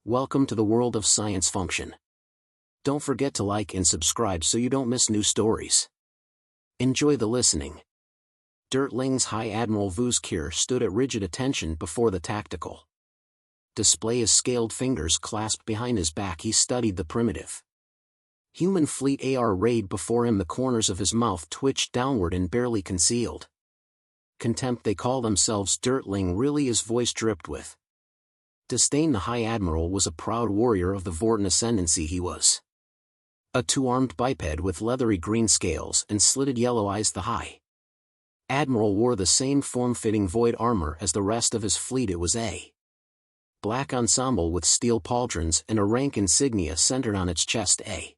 Welcome to the world of science function. Don't forget to like and subscribe so you don't miss new stories. Enjoy the listening. Dirtling's High Admiral Vuzkir stood at rigid attention before the tactical display. His scaled fingers clasped behind his back, he studied the primitive human fleet arrayed before him. The corners of his mouth twitched downward and barely concealed contempt. They call themselves Dirtling, really? His voice dripped with disdain. The High Admiral was a proud warrior of the Vorten ascendancy. He was a two-armed biped with leathery green scales and slitted yellow eyes. The High Admiral wore the same form-fitting void armor as the rest of his fleet. It was a black ensemble with steel pauldrons and a rank insignia centered on its chest. A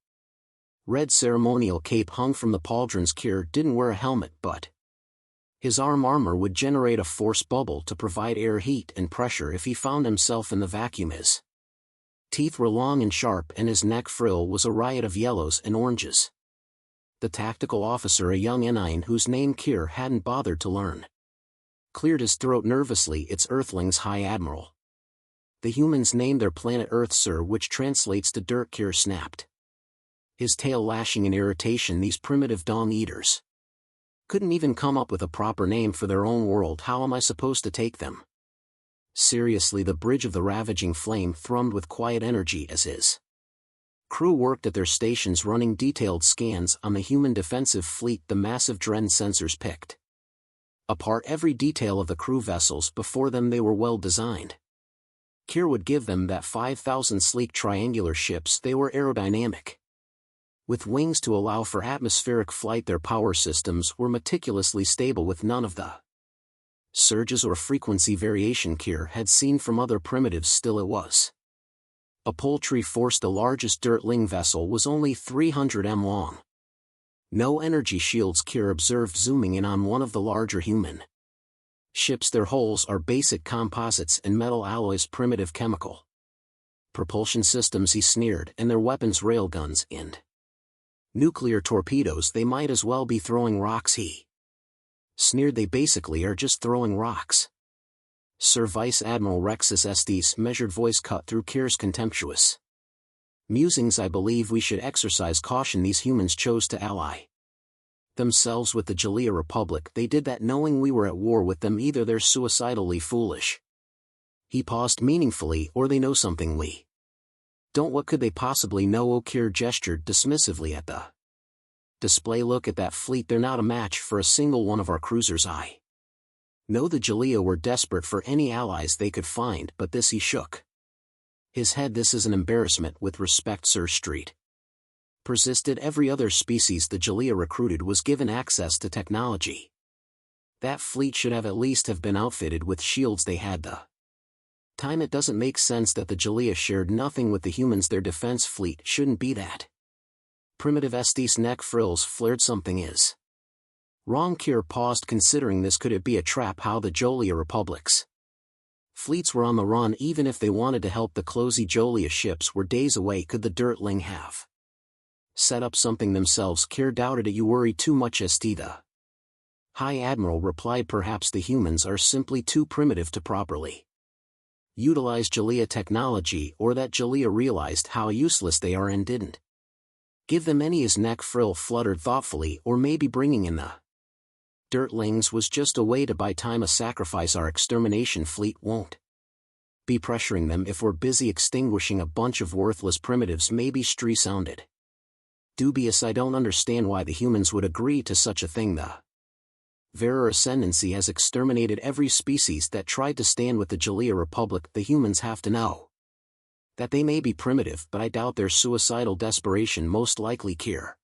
red ceremonial cape hung from the pauldrons. Kir didn't wear a helmet, but his arm armor would generate a force bubble to provide air, heat, and pressure if he found himself in the vacuum. His teeth were long and sharp, and his neck frill was a riot of yellows and oranges. The tactical officer, a young Enine whose name Kir hadn't bothered to learn, cleared his throat nervously. It's Earthling's High Admiral. The humans named their planet Earth, sir, which translates to dirt. Kir snapped, his tail lashing in irritation. These primitive dung eaters couldn't even come up with a proper name for their own world. How am I supposed to take them seriously? The bridge of the ravaging flame thrummed with quiet energy as his crew worked at their stations, running detailed scans on the human defensive fleet. The massive Dren sensors picked apart every detail of the crew vessels before them. They were well designed. Kir would give them that 5,000 sleek triangular ships. They were aerodynamic, with wings to allow for atmospheric flight. Their power systems were meticulously stable, with none of the surges or frequency variation Kir had seen from other primitives. Still, it was a paltry force. The largest Dirtling vessel was only 300 m long. No energy shields, Kir observed, zooming in on one of the larger human ships. Their hulls are basic composites and metal alloys. Primitive chemical propulsion systems, he sneered, and their weapons railguns and nuclear torpedoes. They might as well be throwing rocks, he sneered. They basically are just throwing rocks, Sir. Vice Admiral Rexus Estes' measured voice cut through Kir's contemptuous musings. I believe we should exercise caution. These humans chose to ally themselves with the Jalea Republic. They did that knowing we were at war with them. Either they're suicidally foolish, he paused meaningfully, or they know something we don't. What could they possibly know? Kir gestured dismissively at the display. Look at that fleet. They're not a match for a single one of our cruisers. I know the Jalea were desperate for any allies they could find, but this— he shook his head. This is an embarrassment. With respect, Sir. Street persisted. Every other species the Jalea recruited was given access to technology. That fleet should have at least have been outfitted with shields. They had the time. It doesn't make sense that the Jalea shared nothing with the humans. Their defense fleet shouldn't be that primitive. Estes' neck frills flared. Something is wrong. Kir paused, considering this. Could it be a trap? How the Jalea Republic's fleets were on the run. Even if they wanted to help, the closey Jalea ships were days away. Could the Dirtling have set up something themselves? Kir doubted it. You worry too much, St. The High Admiral replied. Perhaps the humans are simply too primitive to properly utilize Jalea technology, or that Jalea realized how useless they are and didn't give them any. His neck frill fluttered thoughtfully. Or maybe bringing in the Dirtlings was just a way to buy time, a sacrifice. Our extermination fleet won't be pressuring them if we're busy extinguishing a bunch of worthless primitives. Maybe. Stree sounded dubious. I don't understand why the humans would agree to such a thing. The Verer Ascendancy has exterminated every species that tried to stand with the Jalea Republic. The humans have to know that they may be primitive, but I doubt their suicidal desperation. Most likely. Kir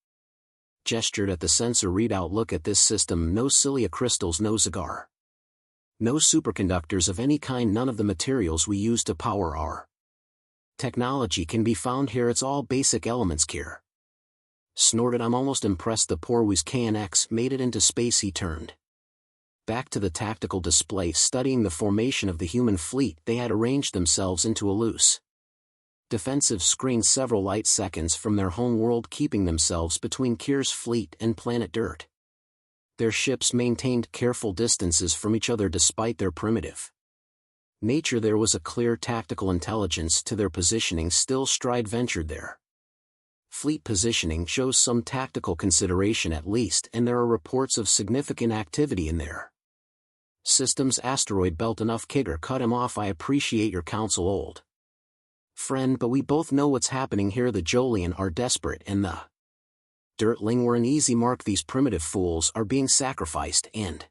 gestured at the sensor readout. Look at this system. No cilia crystals, no Zagar, no superconductors of any kind. None of the materials we use to power our technology can be found here. It's all basic elements. Kir snorted. I'm almost impressed the poor Wizkanx made it into space. He turned back to the tactical display, studying the formation of the human fleet. They had arranged themselves into a loose defensive screen several light seconds from their home world, keeping themselves between Kir's fleet and planet Dirt. Their ships maintained careful distances from each other despite their primitive Nature there was a clear tactical intelligence to their positioning still Stride ventured there. Fleet positioning shows some tactical consideration at least, and there are reports of significant activity in there. Systems asteroid belt enough Kigger cut him off. I appreciate your counsel, old friend, but we both know what's happening here. The Jolian are desperate and the Dirtling were an easy mark. These primitive fools are being sacrificed and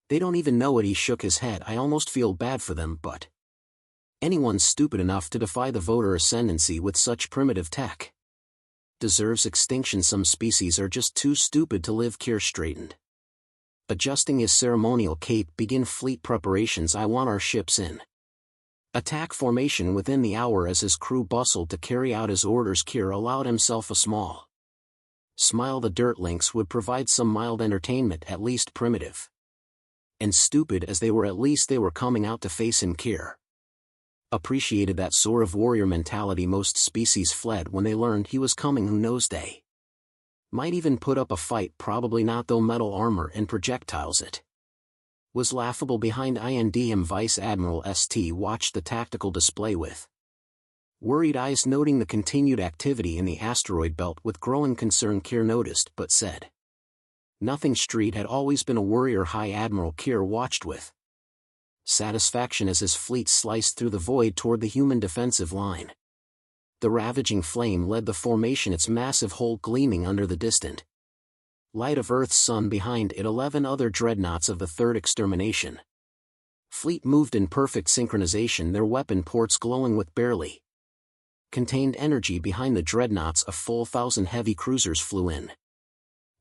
they don't even know it. He shook his head. I almost feel bad for them, but anyone stupid enough to defy the voter ascendancy with such primitive tech deserves extinction. Some species are just too stupid to live. Kier straightened. Adjusting his ceremonial cape. Begin fleet preparations. I want our ships in attack formation within the hour. As his crew bustled to carry out his orders, Kier allowed himself a small smile. The Dirtlings would provide some mild entertainment, at least primitive and stupid as they were, at least they were coming out to face him. Kier appreciated that sort of warrior mentality. Most species fled when they learned he was coming. Who knows, they might even put up a fight. Probably not, though. Metal armor and projectiles, it was laughable. Behind INDM, Vice Admiral St watched the tactical display with worried eyes, noting the continued activity in the asteroid belt with growing concern. Kier noticed but said nothing. Street had always been a worrier. High Admiral Kier watched with satisfaction as his fleet sliced through the void toward the human defensive line. The ravaging flame led the formation, its massive hull gleaming under the distant light of Earth's sun. Behind it, 11 other dreadnoughts of the Third Extermination Fleet moved in perfect synchronization, their weapon ports glowing with barely contained energy. Behind the dreadnoughts, a full 1,000 heavy cruisers flew in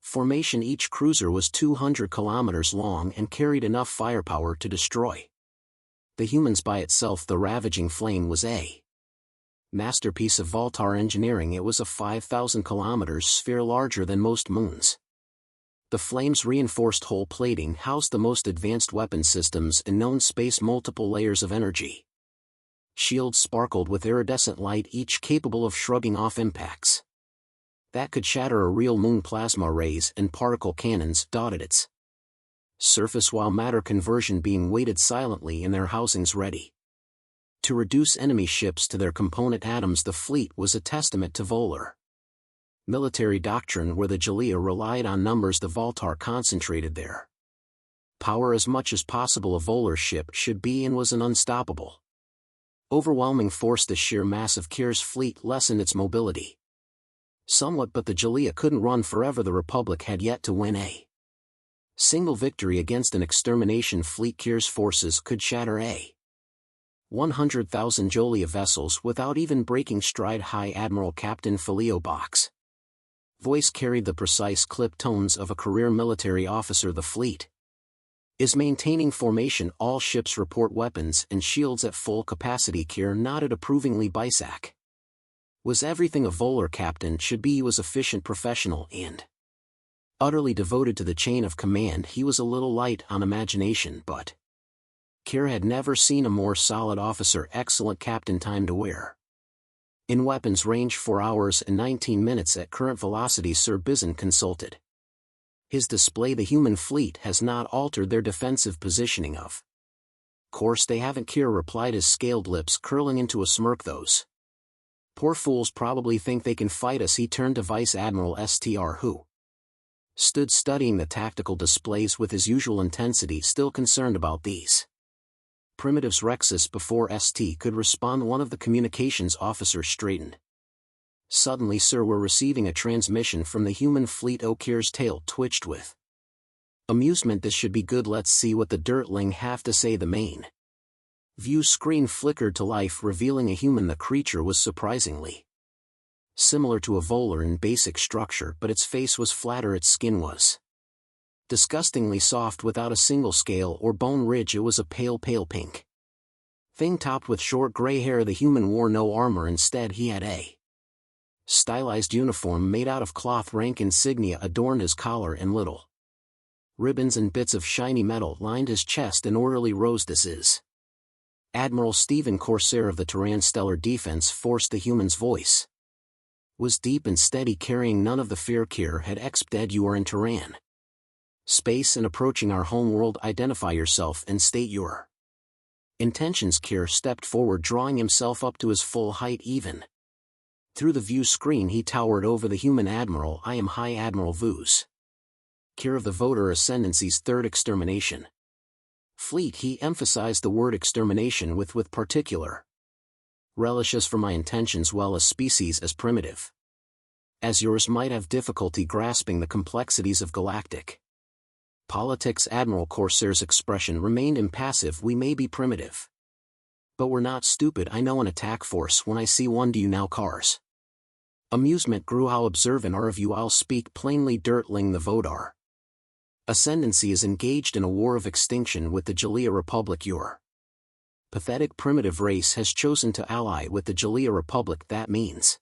formation. Each cruiser was 200 kilometers long and carried enough firepower to destroy the humans by itself. The ravaging flame was a masterpiece of Voltar engineering. It was a 5,000 kilometers sphere larger than most moons. The flame's reinforced hull plating housed the most advanced weapon systems in known space. Multiple layers of energy shields sparkled with iridescent light, each capable of shrugging off impacts that could shatter a real moon. Plasma rays and particle cannons dotted its surface, while matter conversion being waited silently in their housings, ready to reduce enemy ships to their component atoms. The fleet was a testament to Volar military doctrine, where the Jalea relied on numbers. The Voltar concentrated their power as much as possible. A Volar ship should be and was an unstoppable overwhelming force. The sheer mass of Kier's fleet lessened its mobility somewhat, but the Jalea couldn't run forever. The Republic had yet to win a single victory against an extermination fleet. Kier's forces could shatter a 100,000 Jalea vessels without even breaking stride. High Admiral Captain Filio Box voice carried the precise clipped tones of a career military officer. The fleet is maintaining formation. All ships report weapons and shields at full capacity. Kier nodded approvingly. Bisac was everything a Volar captain should be. He was efficient, professional, and utterly devoted to the chain of command. He was a little light on imagination, but Kier had never seen a more solid officer. Excellent captain. Time to wear in weapons range 4 hours and 19 minutes at current velocity. Sir Bizon consulted his display. The human fleet has not altered their defensive positioning. Of course they haven't, Kier replied, his scaled lips curling into a smirk. Those poor fools probably think they can fight us. He turned to Vice Admiral Str, who stood studying the tactical displays with his usual intensity, still concerned about these primitives. Rexus, before St could respond, one of the communications officers straightened. Suddenly, sir, we're receiving a transmission from the human fleet. Kier's tail twitched with amusement. This should be good. Let's see what the Dirtling have to say. The main view screen flickered to life, revealing a human. The creature was surprisingly similar to a Volar in basic structure, but its face was flatter. Its skin was disgustingly soft, without a single scale or bone ridge. It was a pale pink thing topped with short gray hair. The human wore no armor. Instead, he had a stylized uniform made out of cloth. Rank insignia adorned his collar, and little ribbons and bits of shiny metal lined his chest in orderly rows. This is Admiral Stephen Corsair of the Terran Stellar Defense Force. The human's voice was deep and steady, carrying none of the fear Kier had expected. You are in Terran space and approaching our homeworld. Identify yourself and state your Intentions. Kier stepped forward, drawing himself up to his full height even. Through the view screen he towered over the human admiral. I am High Admiral Vuz. Kier of the Voter Ascendancy's third extermination. Fleet. He emphasized the word extermination with particular relishes for my intentions, well as species as primitive as yours might have difficulty grasping the complexities of galactic politics. Admiral Corsair's expression remained impassive. We may be primitive, but we're not stupid. I know an attack force when I see one. Do you now, cars? Amusement grew. How observant are of you? I'll speak plainly. Dirtling. The Vodar Ascendancy is engaged in a war of extinction with the Jalea Republic. Your pathetic primitive race has chosen to ally with the Jalea Republic. That means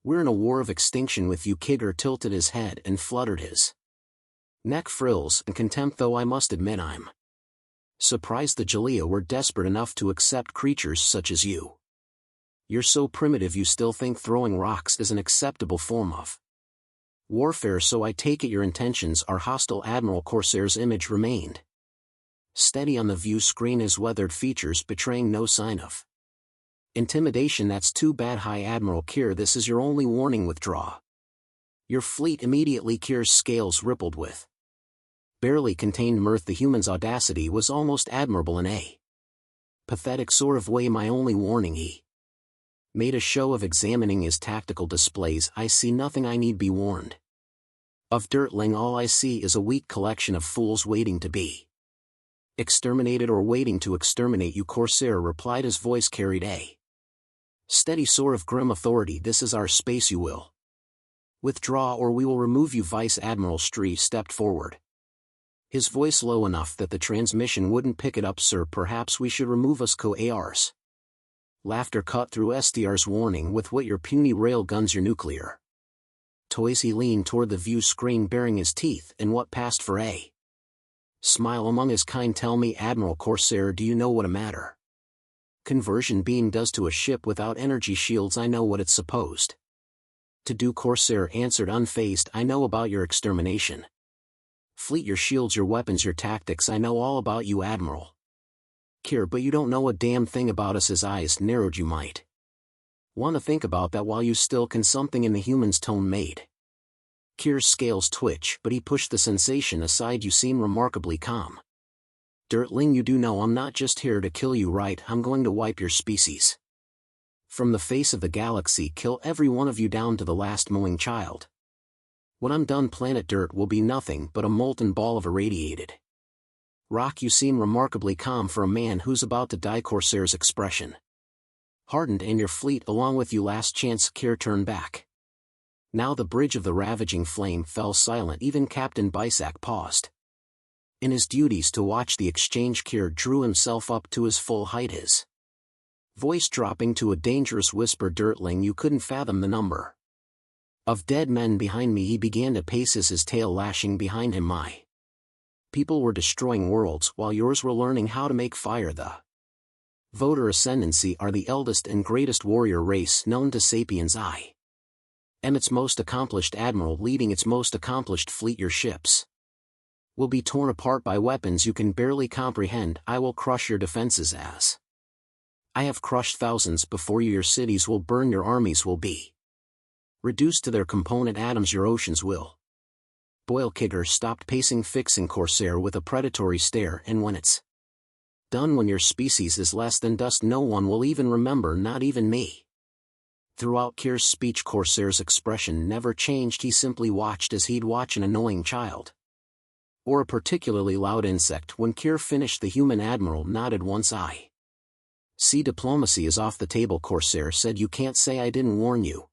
we're in a war of extinction with you. Kigger tilted his head and fluttered his neck frills in contempt, though I must admit I'm surprised the Jalea were desperate enough to accept creatures such as you. You're so primitive you still think throwing rocks is an acceptable form of warfare, so I take it your intentions are hostile. Admiral Corsair's image remained steady on the view screen, his weathered features betraying no sign of intimidation. That's too bad. High Admiral Kier, this is your only warning. Withdraw your fleet immediately. Kier's scales rippled with barely contained mirth. The human's audacity was almost admirable in a pathetic sort of way. My only warning. He made a show of examining his tactical displays. I see nothing I need be warned of. Dirtling. All I see is a weak collection of fools waiting to be exterminated or waiting to exterminate you. Corsair replied, his voice carried a steady sort of grim authority. This is our space. You will withdraw or we will remove you. Vice Admiral Stree stepped forward, his voice low enough that the transmission wouldn't pick it up. Sir, perhaps we should remove us. Co-ARs. Laughter cut through SDR's warning. With what your puny rail guns, your nuclear toys? He leaned toward the view screen, baring his teeth in what passed for a smile among his kind. Tell me, Admiral Corsair, do you know what a matter conversion beam does to a ship without energy shields? I know what it's supposed to do. Corsair answered unfazed. I know about your extermination fleet, your shields, your weapons, your tactics. I know all about you, Admiral Kier, but you don't know a damn thing about us. His eyes narrowed. You might want to think about that while you still can. Something in the human's tone made Kier's scales twitch, but he pushed the sensation aside. You seem remarkably calm. Dirtling, you do know I'm not just here to kill you, right? I'm going to wipe your species from the face of the galaxy. Kill every one of you down to the last mowing child. When I'm done, planet Dirt will be nothing but a molten ball of irradiated rock. You seem remarkably calm for a man who's about to die. Corsair's expression hardened. And your fleet along with you. Last chance. Kier turned back. Now the bridge of the ravaging flame fell silent. Even Captain Bisac paused in his duties to watch the exchange. Kier drew himself up to his full height, his voice dropping to a dangerous whisper. Dirtling, you couldn't fathom the number of dead men behind me. He began to pace, his tail lashing behind him. My people were destroying worlds while yours were learning how to make fire. The Voter Ascendancy are the eldest and greatest warrior race known to sapiens. I am its most accomplished admiral, leading its most accomplished fleet. Your ships will be torn apart by weapons you can barely comprehend. I will crush your defenses as I have crushed thousands before you. Your cities will burn, your armies will be reduced to their component atoms, your oceans will boil. Kigger stopped pacing, fixing Corsair with a predatory stare. And when it's done, when your species is less than dust, no one will even remember, not even me. Throughout Kier's speech, Corsair's expression never changed. He simply watched as he'd watch an annoying child or a particularly loud insect. When Kier finished, the human admiral nodded once. I see diplomacy is off the table. Corsair said, you can't say I didn't warn you.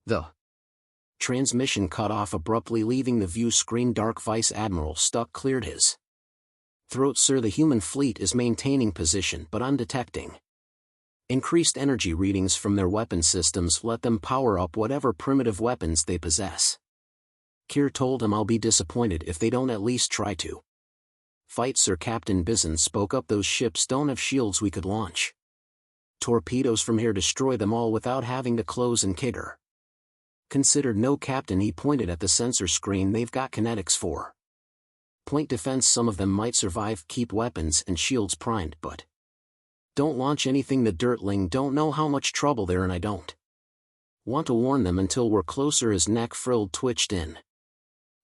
The transmission cut off abruptly, leaving the view screen dark. Vice Admiral Stuck cleared his throat. Sir, the human fleet is maintaining position, but I'm detecting increased energy readings from their weapon systems. Let them power up whatever primitive weapons they possess. Kier told him, I'll be disappointed if they don't at least try to fight. Sir, Captain Bison spoke up, those ships don't have shields we could launch torpedoes from here, destroy them all without having to close. And Kigger considered, no, Captain. He pointed at the sensor screen. They've got kinetics for point defense. Some of them might survive. Keep weapons and shields primed, but Don't launch anything. The Dirtling don't know how much trouble they're in. I don't want to warn them until we're closer. His neck frilled twitched in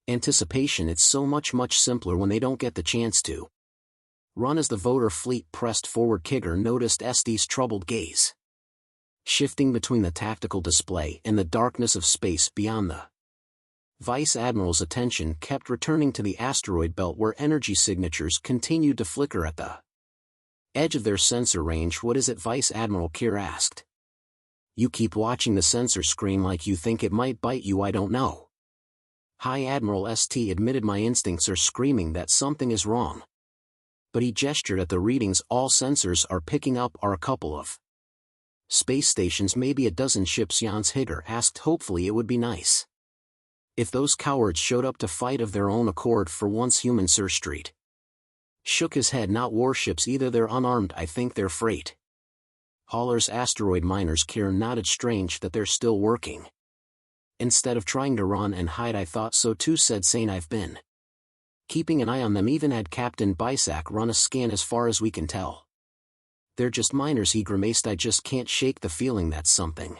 anticipation. It's so much simpler when they don't get the chance to run. As the voter fleet pressed forward, Kigger noticed SD's troubled gaze shifting between the tactical display and the darkness of space beyond. The Vice Admiral's attention kept returning to the asteroid belt where energy signatures continued to flicker at the edge of their sensor range. What is it, Vice Admiral? Kier asked. You keep watching the sensor screen like you think it might bite you. I don't know. Hi, Admiral ST admitted. My instincts are screaming that something is wrong. But he gestured at the readings all sensors are picking up are a couple of space stations, maybe a dozen ships. Jans Higger asked. Hopefully it would be nice if those cowards showed up to fight of their own accord for once. Human Sir Street shook his head. Not warships either. They're unarmed. I think they're freight haulers. Asteroid miners. Kier nodded. Strange that they're still working instead of trying to run and hide. I thought so too, said Sane. I've been keeping an eye on them. Even had Captain Bisak run a scan. As far as we can tell, they're just miners. He grimaced. I just can't shake the feeling that something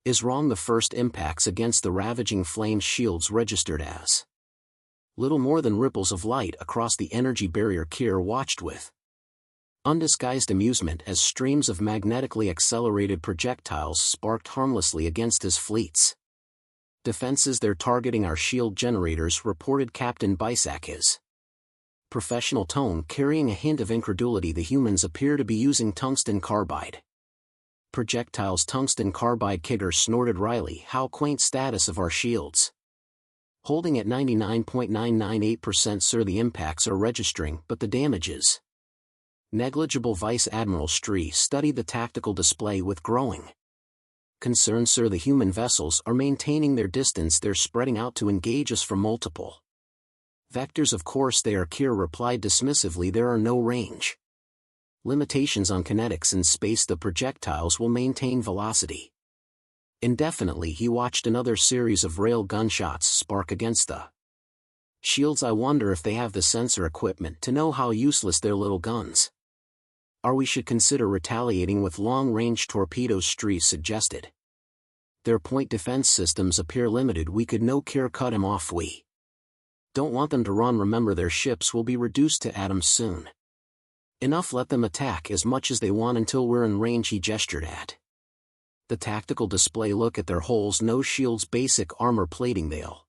is wrong. The first impacts against the ravaging flames shields registered as little more than ripples of light across the energy barrier. Kier watched with undisguised amusement as streams of magnetically accelerated projectiles sparked harmlessly against his fleet's defenses. They're targeting our shield generators, reported Captain Bisak, his professional tone carrying a hint of incredulity. The humans appear to be using tungsten carbide projectiles. Tungsten carbide, Kigger snorted wryly. How quaint. Status of our shields holding at 99.998%, sir. The impacts are registering, but the damage is negligible. Vice Admiral Stree studied the tactical display with growing concern. Sir, the human vessels are maintaining their distance. They're spreading out to engage us from multiple vectors. Of course they are, Kier replied dismissively. There are no range limitations on kinetics in space. The projectiles will maintain velocity indefinitely. He watched another series of rail gunshots spark against the shields. I wonder if they have the sensor equipment to know how useless their little guns are. We should consider retaliating with long-range torpedoes, Stree suggested. Their point defense systems appear limited. We could no care cut him off. We don't want them to run. Remember, their ships will be reduced to atoms soon enough. Let them attack as much as they want until we're in range. He gestured at the tactical display. Look at their holes. No shields, basic armor plating. They'll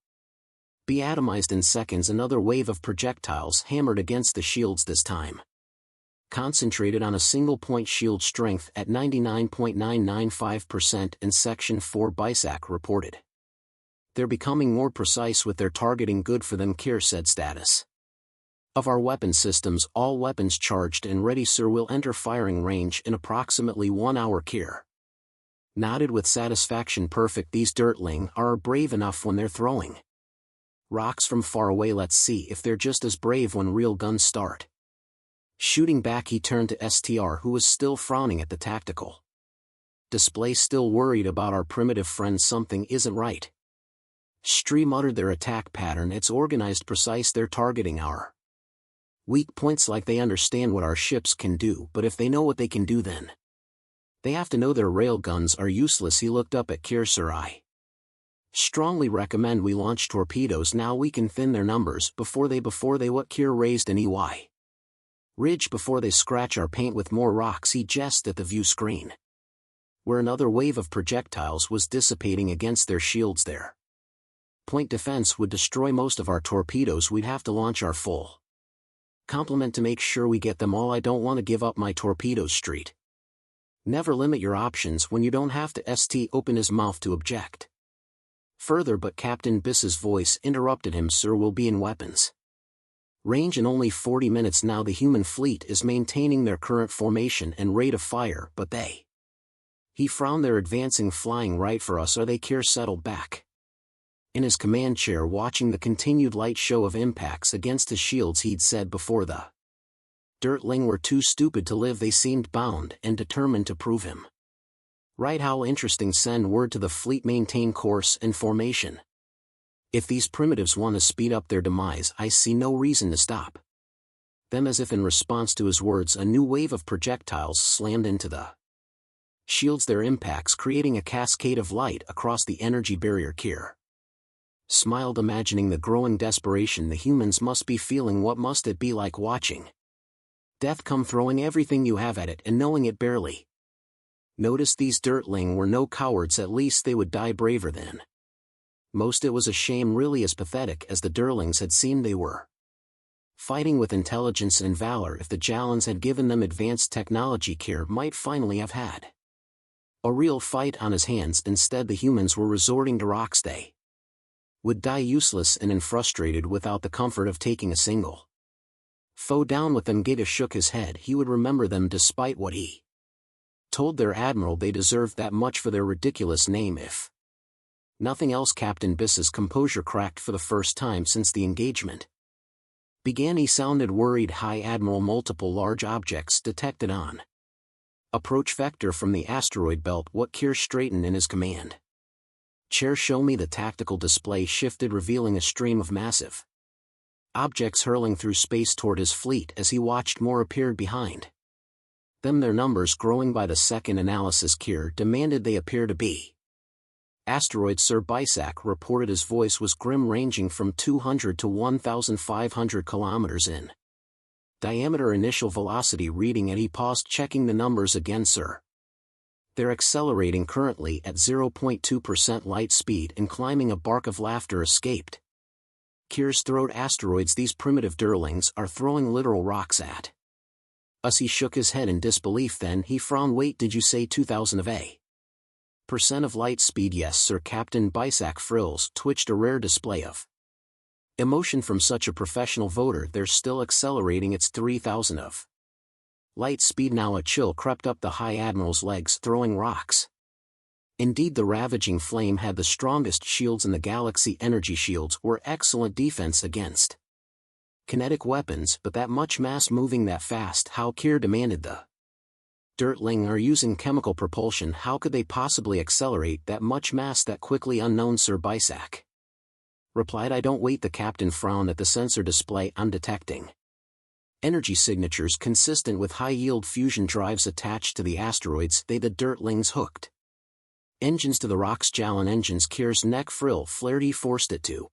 be atomized in seconds. Another wave of projectiles hammered against the shields, this time concentrated on a single point. Shield strength at 99.995% in Section 4, Bisak reported. They're becoming more precise with their targeting. Good for them, Kier said. Status of our weapon systems: all weapons charged and ready, sir. We'll enter firing range in approximately 1 hour. Kier nodded with satisfaction. Perfect. These Dirtling are brave enough when they're throwing rocks from far away. Let's see if they're just as brave when real guns start shooting back. He turned to STR, who was still frowning at the tactical display. Still worried about our primitive friends? Something isn't right. Stree muttered. Their attack pattern, it's organized, precise. They're targeting our weak points like they understand what our ships can do. But if they know what they can do, then they have to know their railguns are useless. He looked up at Kier. Sir, I strongly recommend we launch torpedoes now. We can thin their numbers before they what? Kier raised an EY ridge before they scratch our paint with more rocks. He gestured at the view screen where another wave of projectiles was dissipating against their shields. Their point defense would destroy most of our torpedoes. We'd have to launch our full complement to make sure we get them all. I don't want to give up my torpedoes. Street never limit your options when you don't have to. ST open his mouth to object further, but Captain Biss's voice interrupted him. Sir, we'll be in weapons range in only 40 minutes. Now the human fleet is maintaining their current formation and rate of fire, but he frowned. They're advancing, flying right for us, are they? Kier settled back in his command chair, watching the continued light show of impacts against his shields. He'd said before the Dirtling were too stupid to live. They seemed bound and determined to prove him right. How interesting. Send word to the fleet, maintain course and formation. If these primitives want to speed up their demise, I see no reason to stop. Then, as if in response to his words, a new wave of projectiles slammed into the shields, their impacts creating a cascade of light across the energy barrier. Kier smiled, imagining the growing desperation the humans must be feeling. What must it be like watching death come, throwing everything you have at it and knowing it barely? Notice these dirtling were no cowards, at least they would die braver than most. It was a shame, really, as pathetic as the dirtlings had seemed. They were fighting with intelligence and valor. If the Jalans had given them advanced technology, Kier might finally have had a real fight on his hands. Instead, the humans were resorting to rocks. They would die useless and frustrated without the comfort of taking a single foe down with them. Gata shook his head. He would remember them despite what he told their admiral. They deserved that much for their ridiculous name, if nothing else. Captain Biss's composure cracked for the first time since the engagement began. He sounded worried. High Admiral, multiple large objects detected on approach vector from the asteroid belt. What? Kier straightened in his command chair. Show me. The tactical display shifted, revealing a stream of massive objects hurling through space toward his fleet. As he watched, more appeared behind them, their numbers growing by the second. Analysis, Kier demanded. They appear to be asteroids, Sir Bisac reported. His voice was grim, ranging from 200 to 1,500 kilometers in diameter. Initial velocity reading at. He paused, checking the numbers again. Sir, they're accelerating currently at 0.2% light speed and climbing. A bark of laughter escaped Kier's throat. Asteroids, these primitive dirtlings are throwing literal rocks at us. He shook his head in disbelief, then he frowned. Wait, did you say 2,000 of a percent of light speed? Yes, sir. Captain Bisac frills twitched, a rare display of emotion from such a professional voter. They're still accelerating. It's 3,000 of light speed now. A chill crept up the High Admiral's legs. Throwing rocks? Indeed, the ravaging flame had the strongest shields in the galaxy. Energy shields were excellent defense against kinetic weapons, but that much mass moving that fast, how? Kier demanded. The dirtling are using chemical propulsion. How could they possibly accelerate that much mass that quickly? Unknown, Sir Bisac replied. I don't. Wait. The captain frowned at the sensor display. I'm detecting energy signatures consistent with high-yield fusion drives attached to the asteroids. They, the dirtlings, hooked engines to the rocks. Jalan engines. Kier's neck frill flared. He forced it to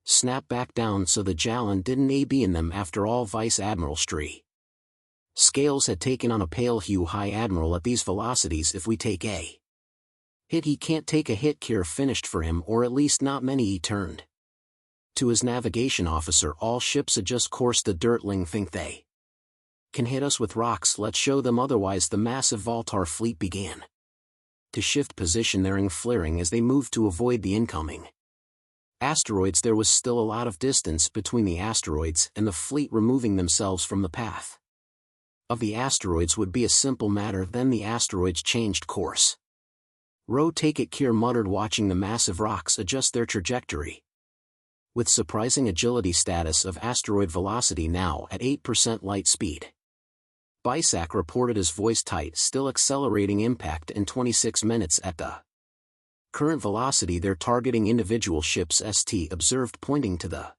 snap back down so the Jalan didn't be in them. After all, Vice Admiral Stree scales had taken on a pale hue. High Admiral, at these velocities, if we take a hit, he can't take a hit. Kier finished for him, or at least not many. He turned to his navigation officer. All ships adjust course. The dirtling think they can hit us with rocks. Let's show them otherwise. The massive Voltar fleet began to shift position, their flaring as they moved to avoid the incoming asteroids. There was still a lot of distance between the asteroids and the fleet. Removing themselves from the path of the asteroids would be a simple matter. Then the asteroids changed course. Take it, Kier muttered, watching the massive rocks adjust their trajectory with surprising agility. Status of asteroid velocity now at 8% light speed. Bisac reported, his voice tight. Still accelerating. Impact in 26 minutes at the current velocity. They're targeting individual ships. ST observed, pointing to the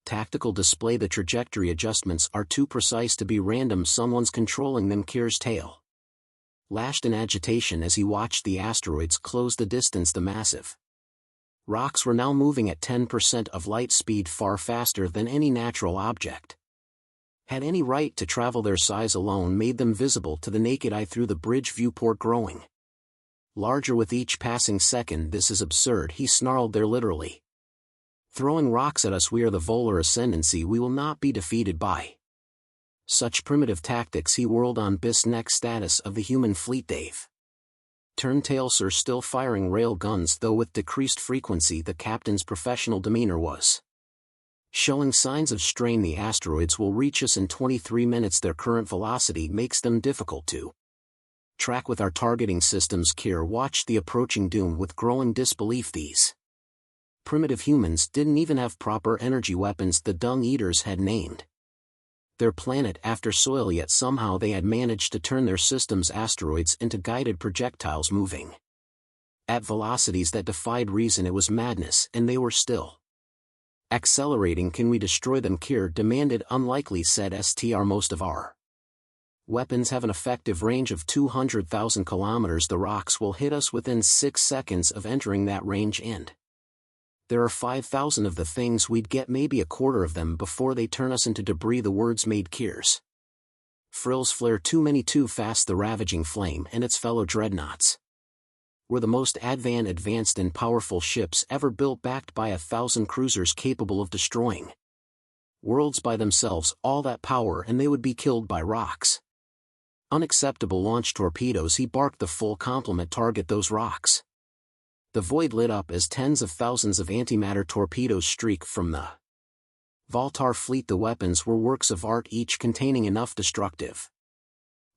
tactical display. The trajectory adjustments are too precise to be random. Someone's controlling them. Kier's tail lashed in agitation as he watched the asteroids close the distance. The massive rocks were now moving at 10% of light speed, far faster than any natural object had any right to travel. Their size alone made them visible to the naked eye through the bridge viewport, growing larger with each passing second. This is absurd, he snarled. They're literally throwing rocks at us. We are the Volar Ascendancy. We will not be defeated by such primitive tactics. He whirled on. Biss, next status of the human fleet. They've turned tail, sir. Still firing rail guns, though with decreased frequency. The captain's professional demeanor was showing signs of strain. The asteroids will reach us in 23 minutes. Their current velocity makes them difficult to track with our targeting systems. Kier watched the approaching doom with growing disbelief. These primitive humans didn't even have proper energy weapons the Dung Eaters had named their planet after soil, yet somehow they had managed to turn their systems' asteroids into guided projectiles moving at velocities that defied reason. It was madness, and they were still Accelerating, can we destroy them? Kier demanded. Unlikely, said Str. Most of our weapons have an effective range of 200,000 kilometers. The rocks will hit us within 6 seconds of entering that range, and there are 5,000 of the things. We'd get maybe a quarter of them before they turn us into debris. The words made Kier's frills flare. Too many, too fast. The ravaging flame and its fellow dreadnoughts were the most advanced and powerful ships ever built, backed by 1,000 cruisers capable of destroying worlds by themselves. All that power, and they would be killed by rocks. Unacceptable. Launch torpedoes, he barked. The full complement. Target those rocks. The void lit up as tens of thousands of antimatter torpedoes streak from the Voltar fleet. The weapons were works of art, each containing enough destructive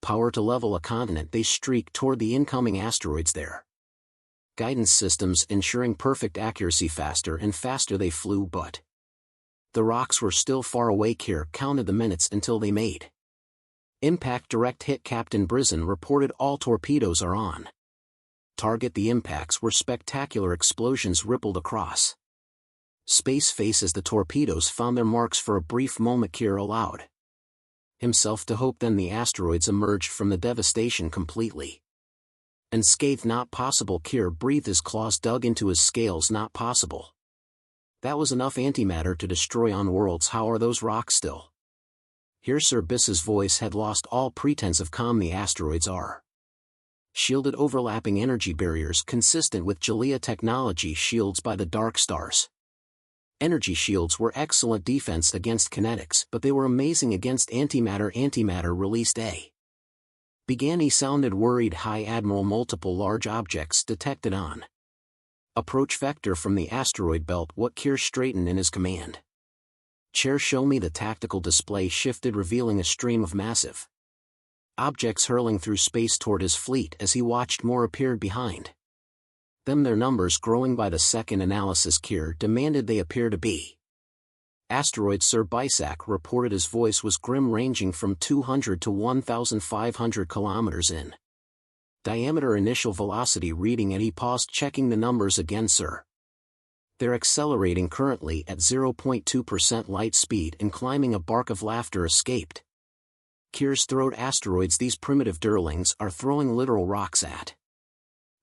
power to level a continent. They streaked toward the incoming asteroids, their guidance systems ensuring perfect accuracy. Faster and faster they flew, but the rocks were still far away. Kier counted the minutes until they made impact. Direct hit. Captain Brizzen reported. All torpedoes are on target. The impacts were spectacular. Explosions rippled across space face as the torpedoes found their marks. For a brief moment Kier allowed himself to hope, then the asteroids emerged from the devastation completely unscathed. Not possible. Kier breathed, his claws dug into his scales. Not possible. That was enough antimatter to destroy on worlds. How are those rocks still here? Sir Biss's voice had lost all pretense of calm. The asteroids are shielded, overlapping energy barriers consistent with Jalea technology. Shields by the dark stars. Energy shields were excellent defense against kinetics, but they were amazing against antimatter. Antimatter released a began. He sounded worried. High Admiral, multiple large objects detected on approach vector from the asteroid belt. What? Kier straightened in his command chair. Show me. The tactical display shifted, revealing a stream of massive objects hurling through space toward his fleet. As he watched, more appeared behind them, their numbers growing by the second. Analysis, Kier demanded. They appear to be asteroids. Sir Bisac reported. His voice was grim, ranging from 200 to 1,500 kilometers in diameter. Initial velocity reading, and he paused, checking the numbers again. Sir, they're accelerating currently at 0.2% light speed, and climbing. A bark of laughter escaped Kier's throat. Asteroids, these primitive dirlings, are throwing literal rocks at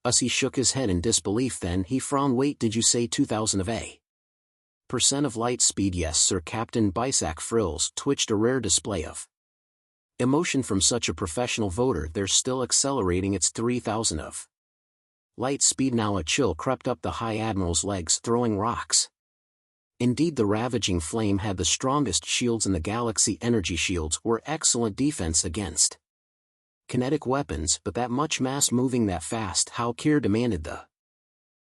us. He shook his head in disbelief, then he frowned. Wait, did you say 2,000 of a percent of light speed? Yes, sir. Captain Bisac frills twitched, a rare display of emotion from such a professional voter. They're still accelerating. It's 3,000 of light speed now. A chill crept up the High Admiral's legs. Throwing rocks. Indeed, the ravaging flame had the strongest shields in the galaxy. Energy shields were excellent defense against kinetic weapons, but that much mass moving that fast, how? Kier demanded. The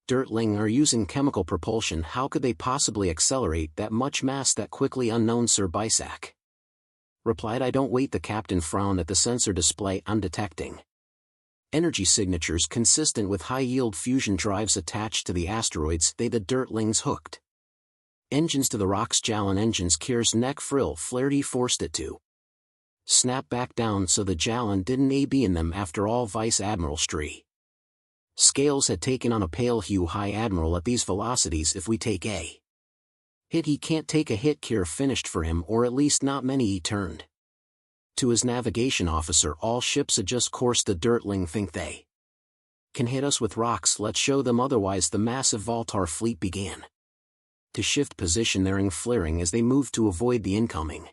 Dirtling are using chemical propulsion. How could they possibly accelerate that much mass that quickly? Unknown, Sir Bisac replied. I don't. Wait. The captain frowned at the sensor display. I'm detecting energy signatures consistent with high-yield fusion drives attached to the asteroids. They, the Dirtlings, hooked engines to the rocks. Jalon engines. Kier's neck frill flared. He forced it to snap back down so the Jalon didn't be in them. After all, Vice Admiral Stree scales had taken on a pale hue. High Admiral, at these velocities, if we take a hit, he can't take a hit. Kier finished for him, or at least not many. He turned to his navigation officer. All ships adjust course. The Dirtling think they can hit us with rocks. Let's show them otherwise. The massive Voltar fleet began to shift position, their flaring as they moved to avoid the incoming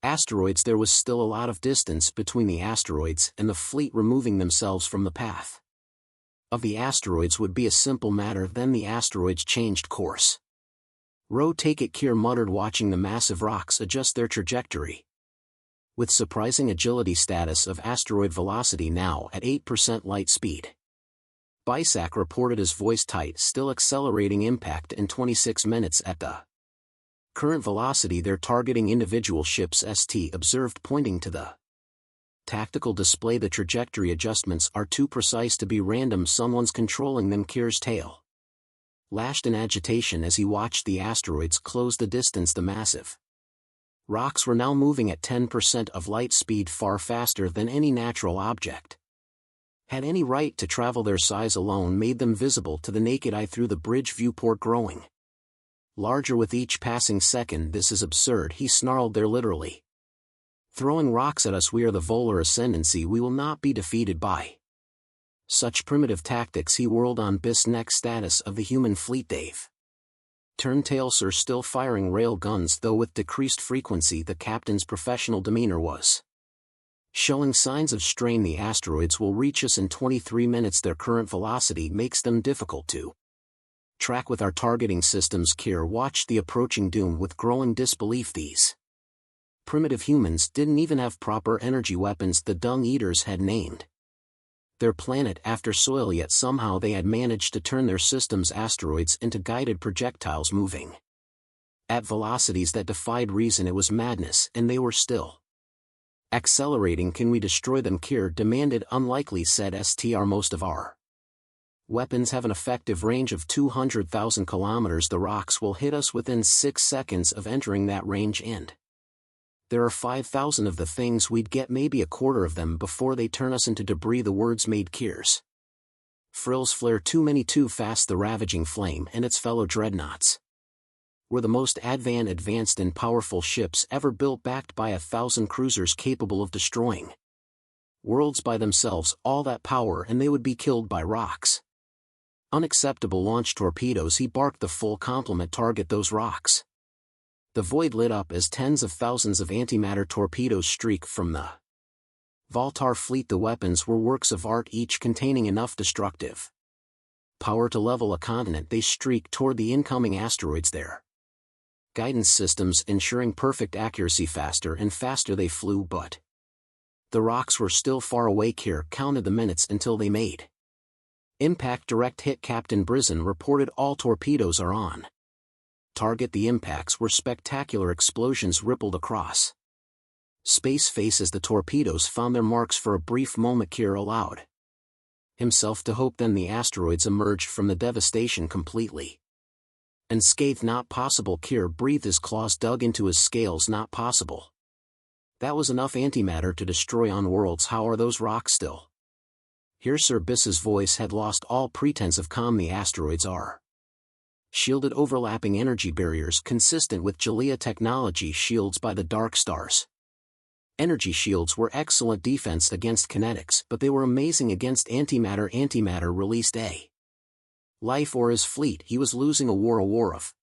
asteroids. There was still a lot of distance between the asteroids and the fleet. Removing themselves from the path of the asteroids would be a simple matter. Then the asteroids changed course. Row, take it, Kier muttered, watching the massive rocks adjust their trajectory with surprising agility. Status of asteroid velocity now at 8% light speed. Bisac reported, his voice tight. Still accelerating. Impact in 26 minutes at the current velocity. They're targeting individual ships. ST observed, pointing to the tactical display. The trajectory adjustments are too precise to be random. Someone's controlling them. Kier's tail lashed in agitation as he watched the asteroids close the distance. The massive rocks were now moving at 10% of light speed, far faster than any natural object had any right to travel. Their size alone made them visible to the naked eye through the bridge viewport. Growing Larger with each passing second. This is absurd, he snarled. They're literally throwing rocks at us. We are the volar ascendancy. We will not be defeated by such primitive tactics. He whirled on bis next status of the human fleet. They've turned tail, sir, still firing rail guns, though with decreased frequency. The captain's professional demeanor was showing signs of strain. The asteroids will reach us in 23 minutes. Their current velocity makes them difficult to track with our targeting systems. Kier watched the approaching doom with growing disbelief. These primitive humans didn't even have proper energy weapons the Dung Eaters had named their planet after soil, yet somehow they had managed to turn their system's asteroids into guided projectiles moving at velocities that defied reason. It was madness, and they were still accelerating. Can we destroy them? Kier demanded. Unlikely, said STR. Most of our weapons have an effective range of 200,000 kilometers. The rocks will hit us within 6 seconds of entering that range, and there are 5,000 of the things. We'd get maybe a quarter of them before they turn us into debris. The words made Kier's frills flare. Too many, too fast. The ravaging flame and its fellow dreadnoughts were the most advanced and powerful ships ever built, backed by 1,000 cruisers capable of destroying worlds by themselves. All that power, and they would be killed by rocks. Unacceptable. Launch torpedoes, he barked. The full complement. Target those rocks. The void lit up as tens of thousands of antimatter torpedoes streak from the Voltar fleet. The weapons were works of art, each containing enough destructive power to level a continent. They streaked toward the incoming asteroids, their guidance systems ensuring perfect accuracy. Faster and faster they flew, but the rocks were still far away. Kier counted the minutes until they made impact. Direct hit. Captain Brizzen reported. All torpedoes are on target. The impacts were spectacular. Explosions rippled across space face as the torpedoes found their marks. For a brief moment Kier allowed himself to hope. Then the asteroids emerged from the devastation completely unscathed. Not possible. Kier breathed, his claws dug into his scales. Not possible. That was enough antimatter to destroy on worlds. How are those rocks still here, sir? Biss's voice had lost all pretense of calm. The asteroids are shielded, overlapping energy barriers consistent with Jalea technology. Shields by the dark stars. Energy shields were excellent defense against kinetics, but they were amazing against antimatter. Antimatter released a life or his fleet. He was losing a war of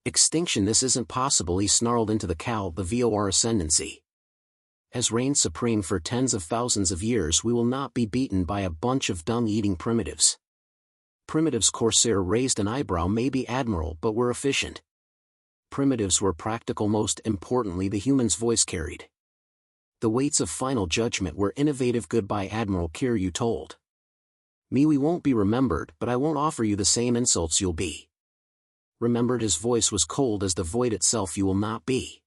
extinction. This isn't possible, he snarled into the cowl. The VOR ascendancy has reigned supreme for tens of thousands of years. We will not be beaten by a bunch of dung-eating primitives. Primitives? Corsair raised an eyebrow. Maybe, Admiral, but we're efficient. Primitives were practical. Most importantly, the human's voice carried the weights of final judgment. Were innovative. Goodbye, Admiral Kier. You told me we won't be remembered, but I won't offer you the same insults. You'll be remembered. His voice was cold as the void itself. You will not be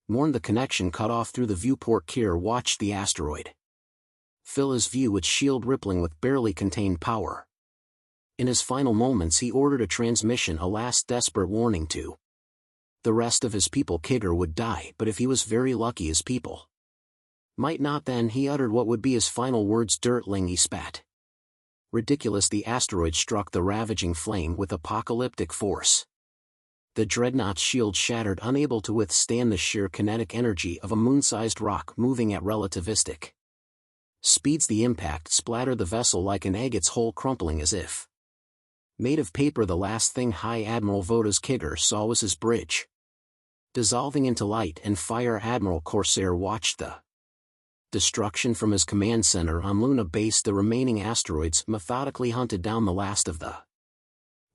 mourned. The connection cut off through the viewport. Kier watched the asteroid fill his view, its shield rippling with barely contained power. In his final moments he ordered a transmission, a last desperate warning to the rest of his people. Kigger would die, but if he was very lucky his people might not. Then he uttered what would be his final words. Dirtling, he spat. Ridiculous. The asteroid struck the ravaging flame with apocalyptic force. The dreadnought's shield shattered, unable to withstand the sheer kinetic energy of a moon-sized rock moving at relativistic speeds. The impact splattered the vessel like an egg, its hull crumpling as if made of paper. The last thing High Admiral Voda's Kigger saw was his bridge dissolving into light and fire. Admiral Corsair watched the destruction from his command center on Luna base. The remaining asteroids methodically hunted down the last of the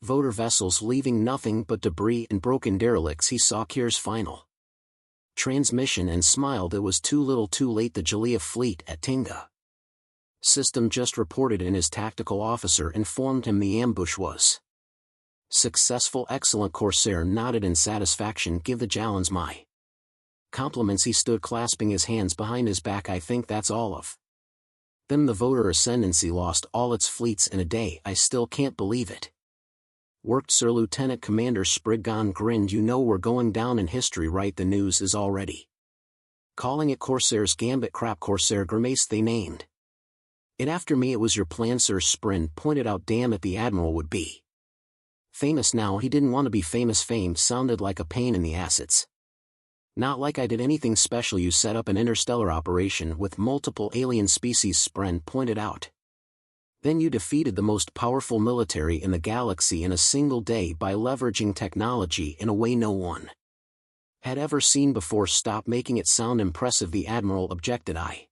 Voder vessels, leaving nothing but debris and broken derelicts. He saw Kier's final transmission and smiled. It was too little too late. The Jalea fleet at Tinga system just reported, and his tactical officer informed him the ambush was successful. Excellent. Corsair nodded in satisfaction. Give the Jalans my compliments. He stood clasping his hands behind his back. I think that's all of them. The Voder ascendancy lost all its fleets in a day. I still can't believe it. Worked, sir. Lieutenant Commander Spriggan grinned. You know we're going down in history, right? The news is already calling it Corsair's gambit. Crap. Corsair grimaced. They named it after me. It was your plan, sir. Sprin pointed out. Damn it, the Admiral would be Famous now, he didn't want to be famous. Fame sounded like a pain in the assets. Not like I did anything special. You set up an interstellar operation with multiple alien species, Spren pointed out. Then you defeated the most powerful military in the galaxy in a single day by leveraging technology in a way no one had ever seen before. Stop making it sound impressive, the Admiral objected. I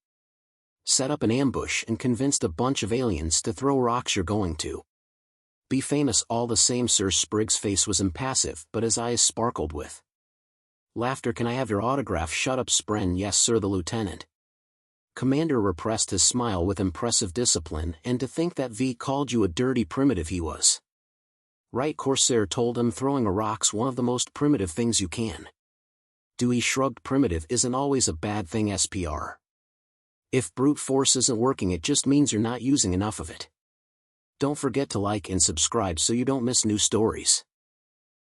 set up an ambush and convinced a bunch of aliens to throw rocks. You're going to be famous all the same, sir. Sprig's face was impassive, but his eyes sparkled with laughter. Can I have your autograph? Shut up, Spren. Yes, sir. The lieutenant commander repressed his smile with impressive discipline. And to think that V called you a dirty primitive. He was right, Corsair told him. Throwing a rock's one of the most primitive things you can do. He shrugged. Primitive isn't always a bad thing, SPR. If brute force isn't working, it just means you're not using enough of it. Don't forget to like and subscribe so you don't miss new stories.